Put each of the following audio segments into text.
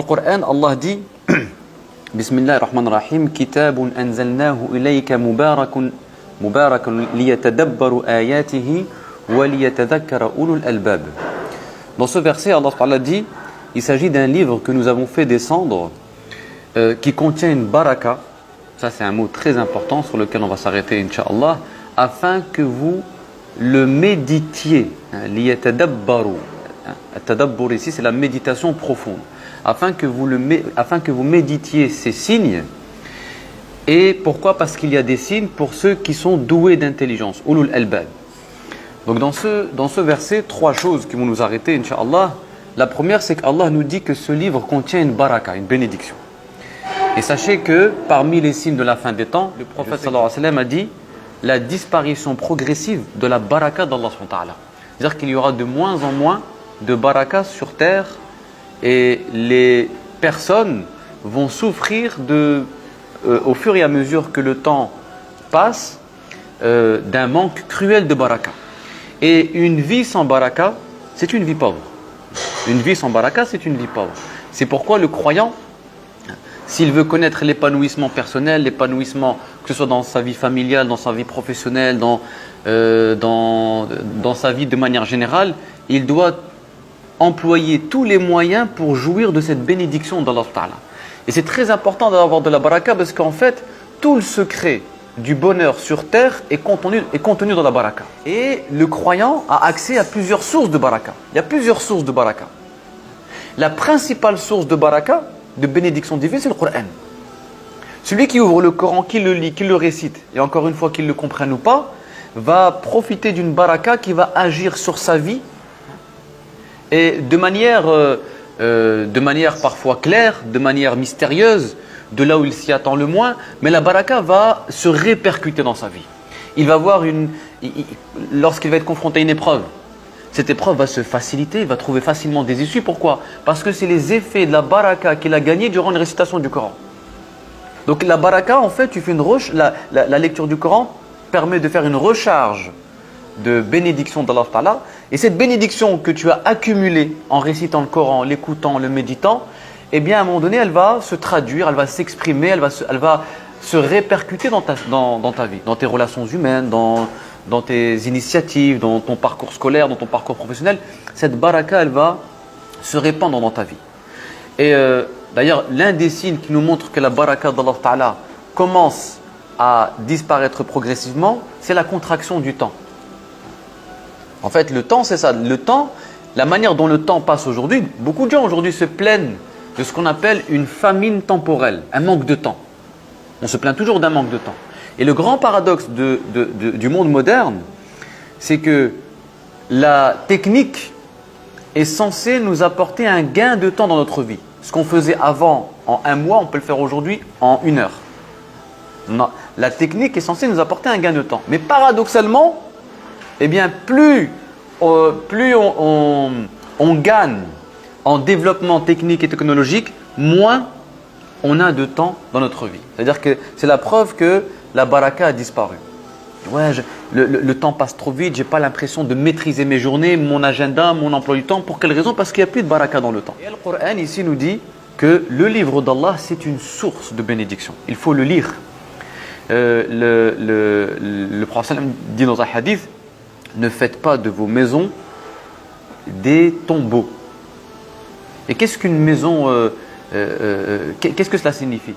Coran, Allah dit Bismillah ar-Rahman ar-Rahim Kitabun anzalnahu ilayka mubarakun liyatadabbaru ayatihi wa liyatadhakkara ulul albab. Dans ce verset, Allah dit il s'agit d'un livre que nous avons fait descendre qui contient une baraka. Ça, c'est un mot très important sur lequel on va s'arrêter, Inch'Allah, afin que vous le méditiez. Liyatadabbaru. Tadabbur ici, c'est la méditation profonde. Afin que vous méditiez ces signes. Et pourquoi? Parce qu'il y a des signes pour ceux qui sont doués d'intelligence. Ulul albab. Donc dans ce verset, trois choses qui vont nous arrêter, Inch'Allah. La première, c'est qu'Allah nous dit que ce livre contient une baraka, une bénédiction. Et sachez que parmi les signes de la fin des temps, le prophète sallallahu alayhi wa sallam a dit la disparition progressive de la baraka d'Allah subhanahu wa ta'ala. C'est-à-dire qu'il y aura de moins en moins de baraka sur terre et les personnes vont souffrir au fur et à mesure que le temps passe d'un manque cruel de baraka. Et une vie sans baraka, c'est une vie pauvre. Une vie sans baraka, c'est une vie pauvre. C'est pourquoi le croyant, s'il veut connaître l'épanouissement personnel, l'épanouissement, que ce soit dans sa vie familiale, dans sa vie professionnelle, dans sa vie de manière générale, il doit employer tous les moyens pour jouir de cette bénédiction d'Allah Ta'ala. Et c'est très important d'avoir de la baraka parce qu'en fait, tout le secret du bonheur sur terre est contenu dans la baraka. Et le croyant a accès à plusieurs sources de baraka. Il y a plusieurs sources de baraka. La principale source de baraka, de bénédiction divine, c'est le Coran. Celui qui ouvre le Coran, qui le lit, qui le récite, et encore une fois qu'il le comprenne ou pas, va profiter d'une baraka qui va agir sur sa vie et de manière parfois claire, de manière mystérieuse, de là où il s'y attend le moins, mais la baraka va se répercuter dans sa vie. Il va voir lorsqu'il va être confronté à une épreuve, cette épreuve va se faciliter, il va trouver facilement des issues. Pourquoi? Parce que c'est les effets de la baraka qu'il a gagné durant une récitation du Coran. Donc la baraka, en fait, la lecture du Coran permet de faire une recharge de bénédiction d'Allah Ta'ala. Et cette bénédiction que tu as accumulée en récitant le Coran, l'écoutant, le méditant, eh bien à un moment donné, elle va se traduire, elle va s'exprimer, elle va se répercuter dans ta vie, dans tes relations humaines, dans tes initiatives, dans ton parcours scolaire, dans ton parcours professionnel. Cette baraka, elle va se répandre dans ta vie. Et d'ailleurs, l'un des signes qui nous montre que la baraka d'Allah Ta'ala commence à disparaître progressivement, c'est la contraction du temps. En fait, le temps, c'est ça. Le temps, la manière dont le temps passe aujourd'hui, beaucoup de gens aujourd'hui se plaignent de ce qu'on appelle une famine temporelle, un manque de temps. On se plaint toujours d'un manque de temps. Et le grand paradoxe du monde moderne, c'est que la technique est censée nous apporter un gain de temps dans notre vie. Ce qu'on faisait avant en un mois, on peut le faire aujourd'hui en 1 heure. Non, la technique est censée nous apporter un gain de temps. Mais paradoxalement, eh bien, plus on gagne en développement technique et technologique, moins on a de temps dans notre vie. C'est-à-dire que c'est la preuve que la baraka a disparu. Ouais, le temps passe trop vite, j'ai pas l'impression de maîtriser mes journées, mon agenda, mon emploi du temps. Pour quelle raison? Parce qu'il n'y a plus de baraka dans le temps. Et le Coran ici nous dit que le livre d'Allah, c'est une source de bénédiction. Il faut le lire. Le prophète dit dans un hadith, ne faites pas de vos maisons des tombeaux. Et qu'est-ce qu'une maison, qu'est-ce que cela signifie?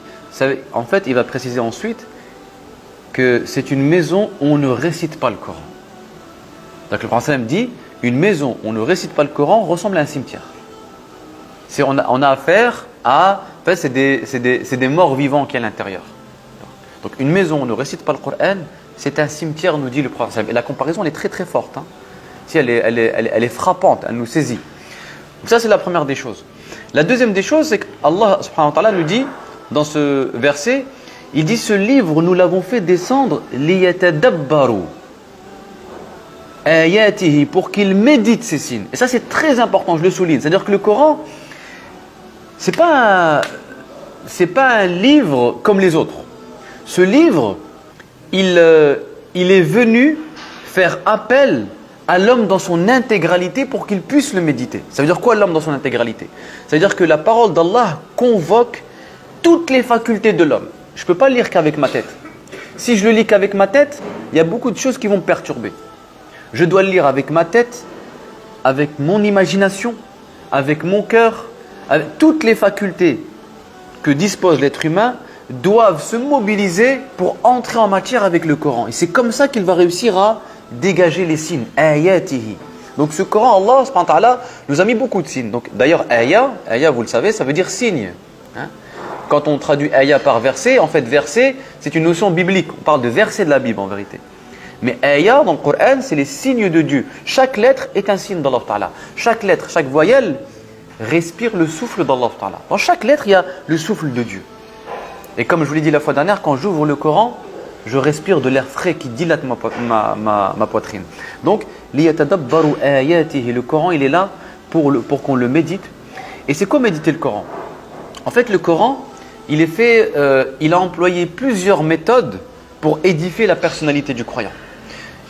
En fait, il va préciser ensuite que c'est une maison où on ne récite pas le Coran. Donc le prophète dit, une maison où on ne récite pas le Coran ressemble à un cimetière. On a affaire à, en fait, c'est des morts vivants qui sont à l'intérieur. Donc une maison où on ne récite pas le Coran, c'est un cimetière, nous dit le prophète. Et la comparaison, elle est très très forte. Hein. Si elle est frappante, elle nous saisit. Donc ça, c'est la première des choses. La deuxième des choses, c'est qu'Allah subhanahu wa ta'ala nous dit, dans ce verset, il dit, ce livre, nous l'avons fait descendre liyatadabbaru ayatihi, pour qu'il médite ses signes. Et ça, c'est très important, je le souligne. C'est-à-dire que le Coran, c'est pas un livre comme les autres. Ce livre, il est venu faire appel à l'homme dans son intégralité pour qu'il puisse le méditer. Ça veut dire quoi l'homme dans son intégralité? Ça veut dire que la parole d'Allah convoque toutes les facultés de l'homme. Je ne peux pas le lire qu'avec ma tête. Si je le lis qu'avec ma tête, il y a beaucoup de choses qui vont me perturber. Je dois le lire avec ma tête, avec mon imagination, avec mon cœur, avec toutes les facultés que dispose l'être humain doivent se mobiliser pour entrer en matière avec le Coran. Et c'est comme ça qu'il va réussir à dégager les signes. Ayatihi. Donc ce Coran, Allah subhanahu wa ta'ala, nous a mis beaucoup de signes. Donc d'ailleurs, ayah, vous le savez, ça veut dire signe. Hein? Quand on traduit ayah par verset, en fait verset, c'est une notion biblique. On parle de verset de la Bible en vérité. Mais ayah dans le Coran, c'est les signes de Dieu. Chaque lettre est un signe d'Allah ta'ala. Chaque lettre, chaque voyelle respire le souffle d'Allah ta'ala. Dans chaque lettre, il y a le souffle de Dieu. Et comme je vous l'ai dit la fois dernière, quand j'ouvre le Coran, je respire de l'air frais qui dilate ma poitrine. Donc, liyatadabbaru ayatihi. Le Coran, il est là pour qu'on le médite. Et c'est quoi méditer le Coran? En fait, le Coran, il a employé plusieurs méthodes pour édifier la personnalité du croyant.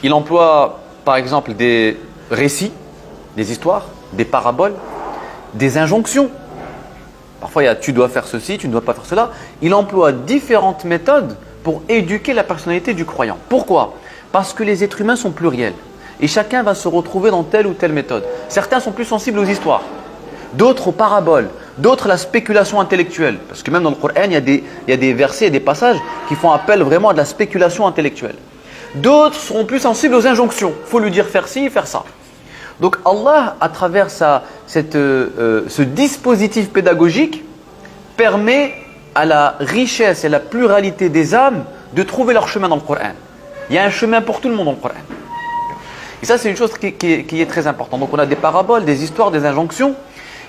Il emploie, par exemple, des récits, des histoires, des paraboles, des injonctions. Parfois, il y a tu dois faire ceci, tu ne dois pas faire cela. Il emploie différentes méthodes pour éduquer la personnalité du croyant. Pourquoi? Parce que les êtres humains sont pluriels. Et chacun va se retrouver dans telle ou telle méthode. Certains sont plus sensibles aux histoires, d'autres aux paraboles, d'autres à la spéculation intellectuelle. Parce que même dans le Coran, il y a des versets et des passages qui font appel vraiment à de la spéculation intellectuelle. D'autres seront plus sensibles aux injonctions. Il faut lui dire faire ci, faire ça. Donc Allah, à travers ce dispositif pédagogique, permet à la richesse et la pluralité des âmes de trouver leur chemin dans le Coran. Il y a un chemin pour tout le monde dans le Coran. Et ça, c'est une chose qui est très importante. Donc on a des paraboles, des histoires, des injonctions.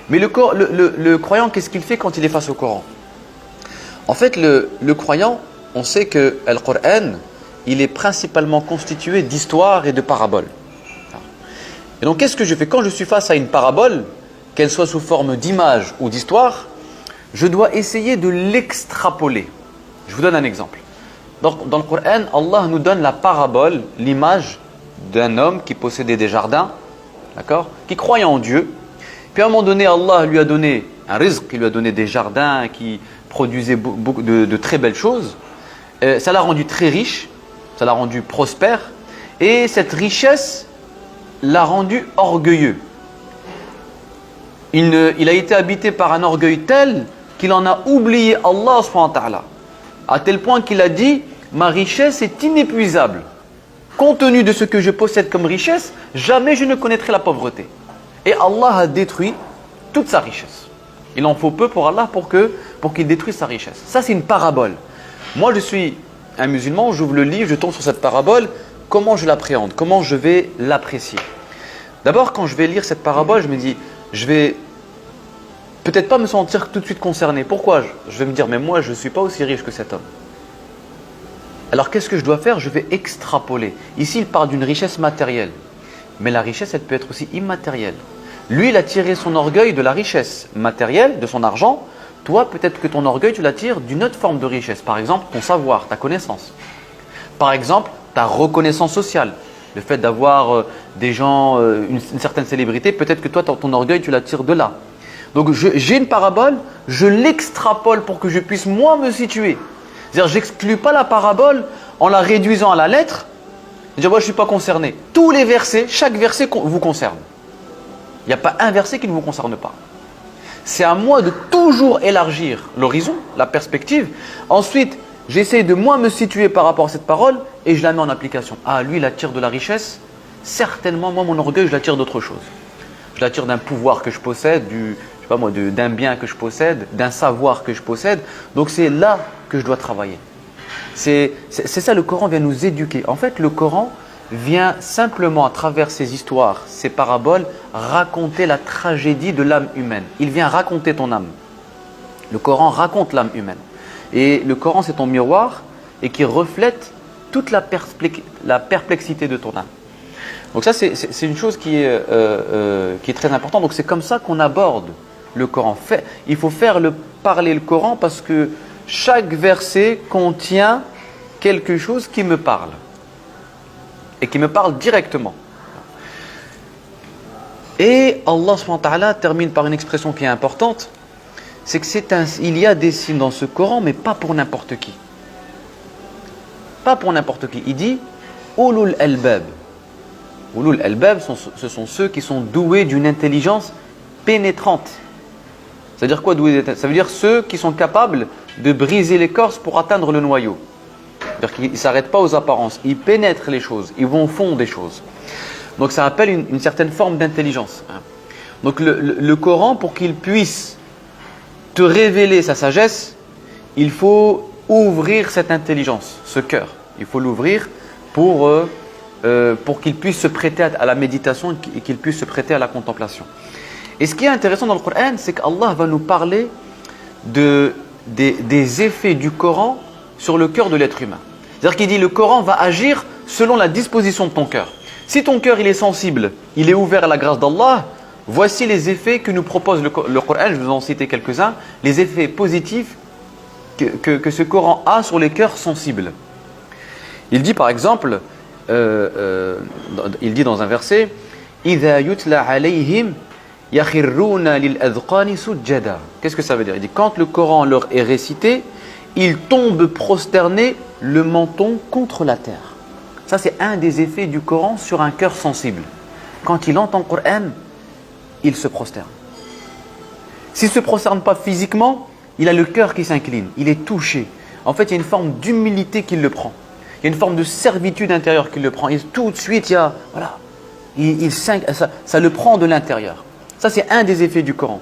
Mais le croyant, qu'est-ce qu'il fait quand il est face au Coran? En fait, le croyant, on sait que le Coran, il est principalement constitué d'histoires et de paraboles. Et donc, qu'est-ce que je fais? Quand je suis face à une parabole, qu'elle soit sous forme d'image ou d'histoire, je dois essayer de l'extrapoler. Je vous donne un exemple. Dans le Coran, Allah nous donne la parabole, l'image d'un homme qui possédait des jardins, d'accord, qui croyait en Dieu. Puis à un moment donné, Allah lui a donné un rizq, il lui a donné des jardins qui produisaient beaucoup de très belles choses. Ça l'a rendu très riche, ça l'a rendu prospère. Et cette richesse l'a rendu orgueilleux. Il a été habité par un orgueil tel qu'il en a oublié Allah subhanahu wa ta'ala. À tel point qu'il a dit, ma richesse est inépuisable. Compte tenu de ce que je possède comme richesse, jamais je ne connaîtrai la pauvreté. Et Allah a détruit toute sa richesse. Il en faut peu pour Allah pour qu'il détruise sa richesse. Ça, c'est une parabole. Moi, je suis un musulman, j'ouvre le livre, je tombe sur cette parabole. Comment je l'appréhende? Comment je vais l'apprécier? D'abord, quand je vais lire cette parabole, je me dis, je vais peut-être pas me sentir tout de suite concerné. Pourquoi? Je vais me dire, mais moi, je ne suis pas aussi riche que cet homme. Alors, qu'est-ce que je dois faire? Je vais extrapoler. Ici, il parle d'une richesse matérielle. Mais la richesse, elle peut être aussi immatérielle. Lui, il a tiré son orgueil de la richesse matérielle, de son argent. Toi, peut-être que ton orgueil, tu l'attires d'une autre forme de richesse. Par exemple, ton savoir, ta connaissance. Par exemple, ta reconnaissance sociale. Le fait d'avoir des gens, une certaine célébrité, peut-être que toi, ton orgueil, tu l'attires de là. Donc, j'ai une parabole, je l'extrapole pour que je puisse, moi, me situer. C'est-à-dire, je n'exclus pas la parabole en la réduisant à la lettre. Je dis, moi, je ne suis pas concerné. Tous les versets, chaque verset vous concerne. Il n'y a pas un verset qui ne vous concerne pas. C'est à moi de toujours élargir l'horizon, la perspective. Ensuite, j'essaie de moi me situer par rapport à cette parole et je la mets en application. Ah, lui, il attire de la richesse. Certainement, moi, mon orgueil, je l'attire d'autre chose. Je l'attire d'un pouvoir que je possède, d'un bien que je possède, d'un savoir que je possède. Donc, c'est là que je dois travailler. C'est ça, le Coran vient nous éduquer. En fait, le Coran vient simplement, à travers ses histoires, ses paraboles, raconter la tragédie de l'âme humaine. Il vient raconter ton âme. Le Coran raconte l'âme humaine. Et le Coran, c'est ton miroir et qui reflète toute la perplexité de ton âme. Donc ça, c'est une chose qui est très importante. Donc c'est comme ça qu'on aborde le Coran. Il faut parler le Coran parce que chaque verset contient quelque chose qui me parle. Et qui me parle directement. Et Allah subhanahu wa ta'ala termine par une expression qui est importante, c'est que il y a des signes dans ce Coran, mais pas pour n'importe qui. Pas pour n'importe qui. Il dit Ulul albab. Ulul albab, ce sont ceux qui sont doués d'une intelligence pénétrante. C'est-à-dire quoi doués? Ça veut dire ceux qui sont capables de briser l'écorce pour atteindre le noyau. C'est-à-dire qu'ils ne s'arrêtent pas aux apparences, ils pénètrent les choses, ils vont au fond des choses. Donc ça appelle une certaine forme d'intelligence. Donc le Coran, pour qu'il puisse te révéler sa sagesse, il faut ouvrir cette intelligence, ce cœur. Il faut l'ouvrir pour qu'il puisse se prêter à la méditation et qu'il puisse se prêter à la contemplation. Et ce qui est intéressant dans le Coran, c'est qu'Allah va nous parler des effets du Coran sur le cœur de l'être humain. C'est-à-dire qu'il dit le Coran va agir selon la disposition de ton cœur. Si ton cœur il est sensible, il est ouvert à la grâce d'Allah, voici les effets que nous propose le Coran, je vais vous en citer quelques-uns, les effets positifs que ce Coran a sur les cœurs sensibles. Il dit par exemple, il dit dans un verset, إِذَا يُتْلَى عَلَيْهِمْ يَخِرُّونَ لِلْأَذْقَانِ سُجَّدًا. Qu'est-ce que ça veut dire? Il dit quand le Coran leur est récité, ils tombent prosternés, le menton contre la terre. Ça c'est un des effets du Coran sur un cœur sensible. Quand il entend le Coran, il se prosterne. S'il ne se prosterne pas physiquement, il a le cœur qui s'incline, il est touché. En fait, il y a une forme d'humilité qui le prend. Il y a une forme de servitude intérieure qui le prend. Et tout de suite, il y a, voilà, ça le prend de l'intérieur. Ça, c'est un des effets du Coran.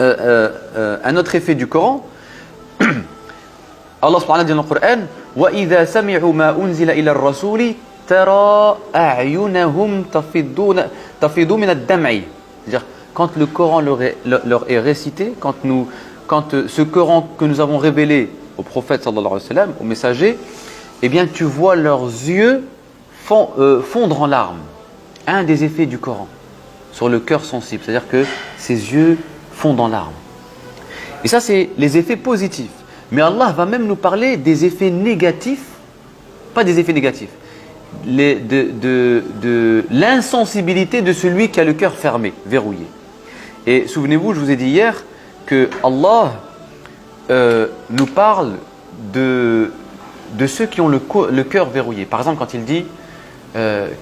Un autre effet du Coran, Allah subhanahu wa ta'ala dit dans le Coran, وَإِذَا سَمِعُوا مَا أُنزِلَ إِلَى الرَّسُولِ تَرَى أَعْيُنَهُمْ تَفِيضُ مِنَ الدَّمْعِ. C'est-à-dire, quand le Coran leur est récité, quand ce Coran que nous avons révélé au prophète sallallahu alayhi wa sallam, au messager, eh bien tu vois leurs yeux fondre en larmes. Un des effets du Coran sur le cœur sensible, c'est-à-dire que ses yeux fondent en larmes. Et ça, c'est les effets positifs. Mais Allah va même nous parler des effets négatifs, pas des effets négatifs, de l'insensibilité de celui qui a le cœur fermé, verrouillé. Et souvenez-vous, je vous ai dit hier que Allah nous parle de ceux qui ont le cœur verrouillé. Par exemple, quand il dit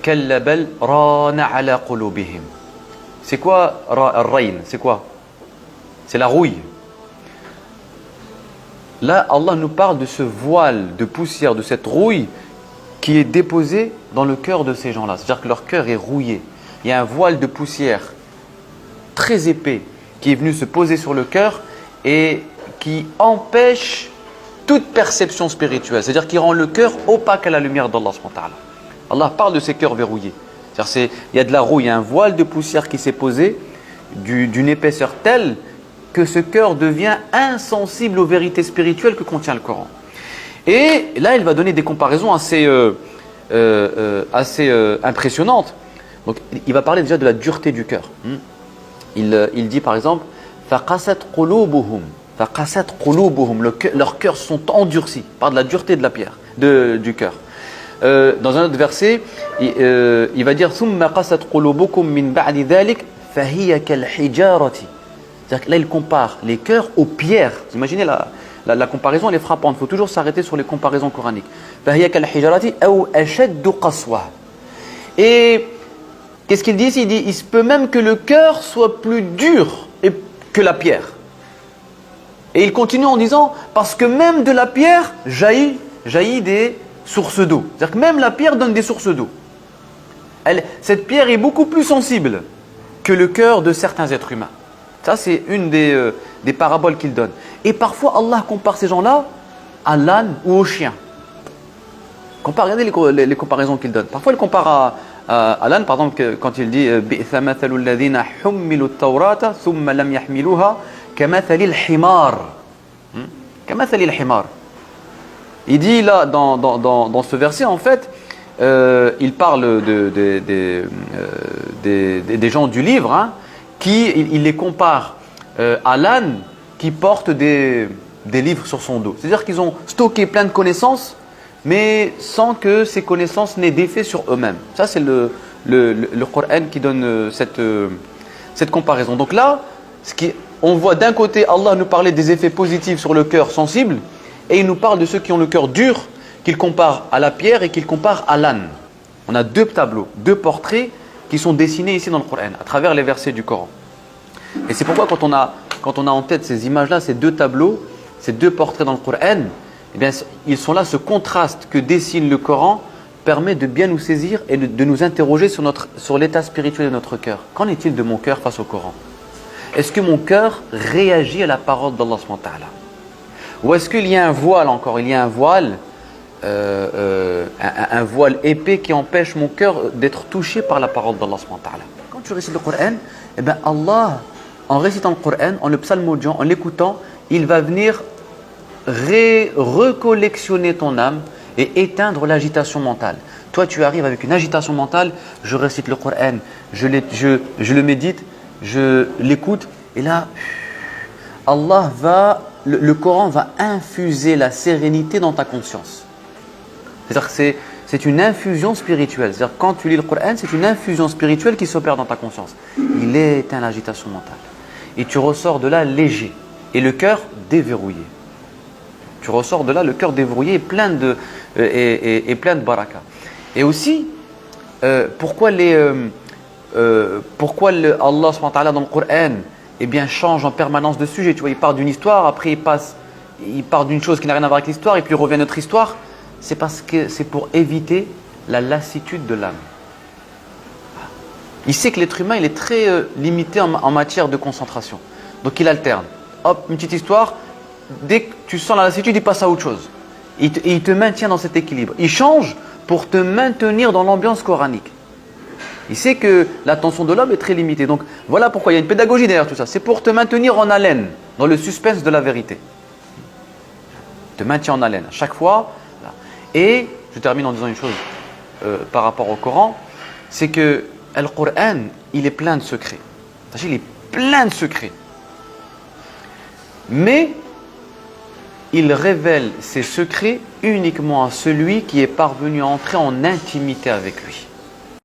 Kalla bal rana ala qulubihim. C'est quoi rayn? C'est quoi? C'est la rouille. Là, Allah nous parle de ce voile de poussière, de cette rouille qui est déposée dans le cœur de ces gens-là. C'est-à-dire que leur cœur est rouillé. Il y a un voile de poussière très épais qui est venu se poser sur le cœur et qui empêche toute perception spirituelle. C'est-à-dire qui rend le cœur opaque à la lumière d'Allah subhanahu wa ta'ala. Allah parle de ces cœurs verrouillés. C'est-à-dire il y a de la rouille, il y a un voile de poussière qui s'est posé d'une épaisseur telle que ce cœur devient insensible aux vérités spirituelles que contient le Coran. Et là, il va donner des comparaisons assez impressionnantes. Donc, il va parler déjà de la dureté du cœur. Il dit par exemple, فَقَسَتْ قُلُوبُهُمْ فَقَسَتْ قُلُوبُهُمْ. Leurs cœurs sont endurcis par de la dureté de la pierre, du cœur. Dans un autre verset, il va dire ثُمَّ قَسَتْ قُلُوبُكُمْ مِنْ بَعْدِ ذَلِكَ فَهِيَ كَالْحِجَارَةِ. C'est-à-dire que là, il compare les cœurs aux pierres. Vous imaginez la comparaison, elle est frappante. Il faut toujours s'arrêter sur les comparaisons coraniques. Et qu'est-ce qu'il dit ici? Il dit, il se peut même que le cœur soit plus dur que la pierre. Et il continue en disant, parce que même de la pierre jaillit des sources d'eau. C'est-à-dire que même la pierre donne des sources d'eau. Cette pierre est beaucoup plus sensible que le cœur de certains êtres humains. Ça, c'est une des paraboles qu'il donne. Et parfois, Allah compare ces gens-là à l'âne ou au chien. Regardez les comparaisons qu'il donne. Parfois, il compare à l'âne, par exemple, quand il dit بِئْثَ مَثَلُ الَّذِينَ حُمِّلُوا التَّوْرَاةَ ثُمَّ لَمْ يَحْمِلُوهَا كَمَثَلِ الْحِمَارِ. كَمَثَلِ الْحِمَارِ. Il dit là, dans ce verset, en fait, il parle des gens du livre, hein, il les compare à l'âne qui porte des livres sur son dos. C'est-à-dire qu'ils ont stocké plein de connaissances, mais sans que ces connaissances n'aient d'effet sur eux-mêmes. Ça, c'est le le Coran qui donne cette comparaison. Donc là, on voit d'un côté Allah nous parler des effets positifs sur le cœur sensible, et il nous parle de ceux qui ont le cœur dur, qu'il compare à la pierre et qu'il compare à l'âne. On a deux tableaux, deux portraits qui sont dessinés ici dans le Coran, à travers les versets du Coran. Et c'est pourquoi quand on a en tête ces images-là, ces deux tableaux, ces deux portraits dans le Coran, eh bien, ils sont là, ce contraste que dessine le Coran permet de bien nous saisir et de nous interroger sur l'état spirituel de notre cœur. Qu'en est-il de mon cœur face au Coran? Est-ce que mon cœur réagit à la parole d'Allah subhanahu wa ta'ala? Ou est-ce qu'il y a un voile encore? Il y a un voile épais qui empêche mon cœur d'être touché par la parole d'Allah subhanahu wa ta'ala. Quand tu récites le Coran, eh bien Allah, en récitant le Coran, en le psalmodiant, en l'écoutant, il va venir recollectionner ton âme et éteindre l'agitation mentale. Toi, tu arrives avec une agitation mentale, je récite le Coran, je le médite, je l'écoute, et là, le Coran va infuser la sérénité dans ta conscience. C'est-à-dire que c'est une infusion spirituelle. C'est-à-dire que quand tu lis le Coran, c'est une infusion spirituelle qui s'opère dans ta conscience. Il éteint l'agitation mentale. Et tu ressors de là léger. Et le cœur déverrouillé. Tu ressors de là le cœur déverrouillé et plein de baraka. Et aussi, pourquoi Allah subhanahu wa ta'ala dans le Coran change en permanence de sujet. Tu vois, il part d'une histoire, après il part d'une chose qui n'a rien à voir avec l'histoire, et puis il revient à notre histoire. C'est parce que c'est pour éviter la lassitude de l'âme. Il sait que l'être humain il est très limité en matière de concentration. Donc il alterne. Hop, une petite histoire, dès que tu sens la lassitude, il passe à autre chose. Et il te maintient dans cet équilibre. Il change pour te maintenir dans l'ambiance coranique. Il sait que l'attention de l'homme est très limitée. Donc voilà pourquoi il y a une pédagogie derrière tout ça. C'est pour te maintenir en haleine, dans le suspense de la vérité. Te maintient en haleine à chaque fois. Et je termine en disant une chose par rapport au Coran, c'est que le Coran, il est plein de secrets. Il est plein de secrets. Mais il révèle ses secrets uniquement à celui qui est parvenu à entrer en intimité avec lui.